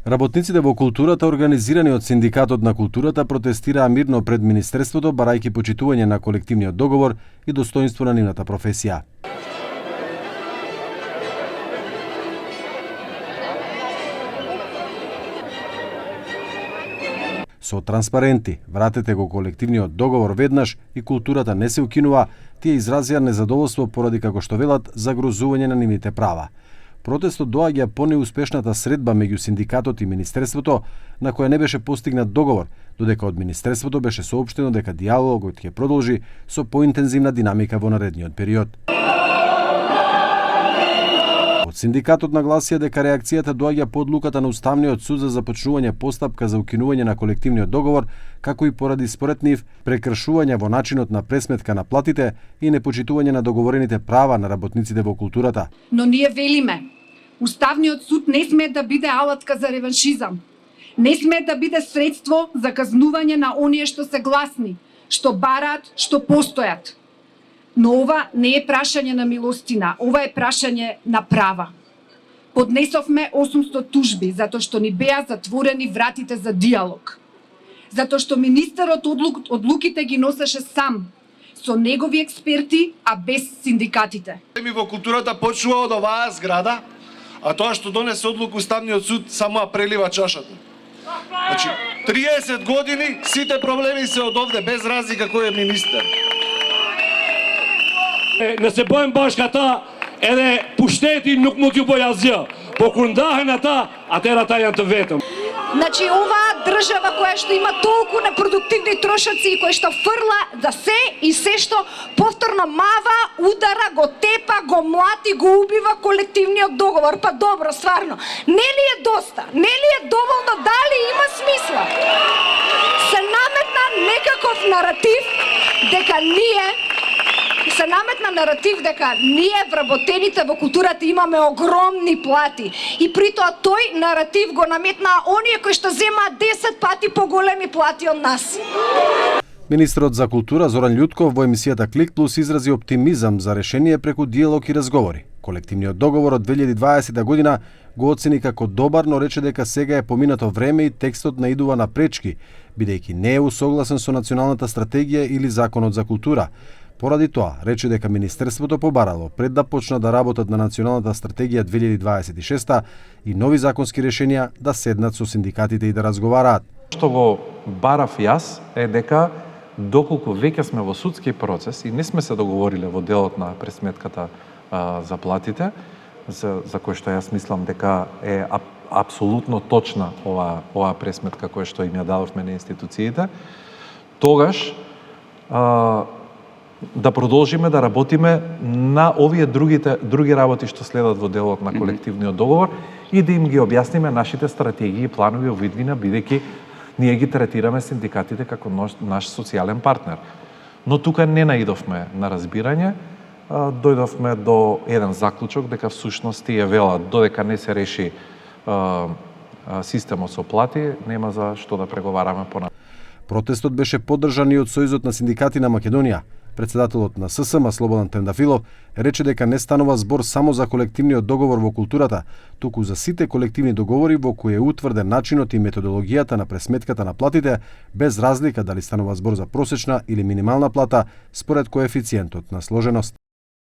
Работниците во културата, организирани од Синдикатот на културата, протестираа мирно пред Министерството, барајќи почитување на колективниот договор и достоинство на нивната професија. Со транспаренти, вратете го колективниот договор веднаш и културата не се укинува, тие изразија незадоволство поради, како што велат, загрозување на нивните права. Протестот доаѓа по неуспешната средба меѓу синдикатот и Министерството, на која не беше постигнат договор, додека од Министерството беше соопштено дека диалогот ќе продолжи со поинтензивна динамика во наредниот период. Од синдикатот нагласија дека реакцијата доаѓа по одлуката на Уставниот суд за започнување постапка за укинување на колективниот договор, како и поради според нив прекршување во начинот на пресметка на платите и непочитување на договорените права на работниците во културата. Но ние велиме, Уставниот суд не сме да биде алатка за реваншизам. Не сме да биде средство за казнување на оние што се гласни, што бараат, што постојат. Но ова не е прашање на милостина, ова е прашање на права. Поднесовме 800 тужби затоа што ни беа затворени вратите за диалог. Затоа што министерот одлуките ги носеше сам, со негови експерти, а без синдикатите. Ми во културата почнува од оваа зграда, а тоа што донесе одлука Уставниот суд само прелива чашата. Значи, 30 години сите проблеми се од овде, без разлика кој е министер. Не се бојам башката, еде пуштети нук му ќе бојазија. Покундахената, а терата јан те ветам. Значи, оваа држава која што има толку непродуктивни трошаци и која што фрла за се и се што повторно мава, удара, го тепа, го млати, го убива колективниот договор. Па добро, стварно. Не ли е доста? Не ли е доволно? Дали има смисла? Се наметна некаков наратив дека ние вработените во културата имаме огромни плати. И при тоа тој наратив го наметнаа оние кои што земаат 10 пати поголеми плати од нас. Министерот за култура Зоран Љутков во емисијата Клик Плюс изрази оптимизам за решение преку диалог и разговори. Колективниот договор од 2020 година го оцени како добар, но рече дека сега е поминато време и текстот наидува на пречки, бидејќи не е усогласен со националната стратегија или законот за култура. Поради тоа, рече дека Министерството побарало пред да почнат да работат на Националната стратегија 2026 и нови законски решенија да седнат со синдикатите и да разговараат. Што го барав јас е дека доколку веќе сме во судски процес и не сме се договориле во делот на пресметката за платите, за кој што јас мислам дека е апсолутно точна оваа пресметка која што им ја дадовме на институциите, тогаш да продолжиме да работиме на овие други работи што следат во делот на колективниот договор и да им ги објасниме нашите стратегии и планови во иднина, бидејќи ние ги третираме синдикатите како наш социјален партнер. Но тука не наидовме на разбирање, дојдовме до еден заклучок дека всушност тие велат додека не се реши системот со плати, нема за што да преговараме понатаму. Протестот беше поддржан и од Сојузот на синдикати на Македонија. Председателот на ССМ Слободан Трендафилов рече дека не станува збор само за колективниот договор во културата, туку за сите колективни договори во кои е утврден начинот и методологијата на пресметката на платите, без разлика дали станува збор за просечна или минимална плата според коефициентот на сложеност.